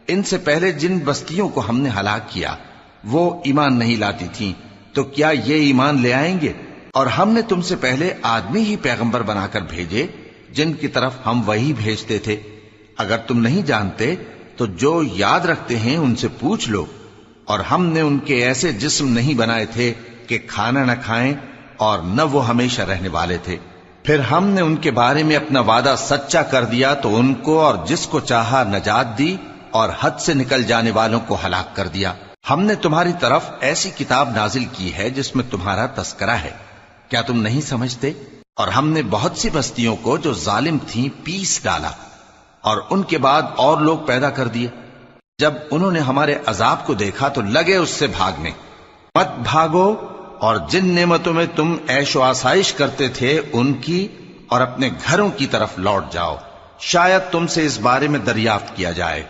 इनसे पहले जिन बस्तियों को हमने हलाक किया वो ईमान नहीं लाती थीं, तो क्या ये ईमान ले आएंगे? और हमने तुमसे पहले आदमी ही पैगंबर बनाकर भेजे जिनकी तरफ हम वही भेजते थे। अगर तुम नहीं जानते तो जो याद रखते हैं उनसे पूछ लो। और हमने उनके ऐसे जिस्म नहीं बनाए थे कि खाना न खाएं और न वो हमेशा रहने वाले थे। फिर हमने उनके बारे में अपना वादा सच्चा कर दिया तो उनको और जिसको चाहा नजात दी और हद से निकल जाने वालों को हलाक कर दिया। हमने तुम्हारी तरफ ऐसी किताब नाजिल की है जिसमें तुम्हारा तस्करा है, क्या तुम नहीं समझते? और हमने बहुत सी बस्तियों को जो जालिम थीं पीस डाला और उनके बाद और लोग पैदा कर दिए। जब उन्होंने हमारे अजाब को देखा तो लगे उससे भागने। मत भागो और जिन नेमतों में तुम ऐशो आसाइश करते थे उनकी और अपने घरों की तरफ लौट जाओ, शायद तुमसे इस बारे में दरियाफ्त किया जाए।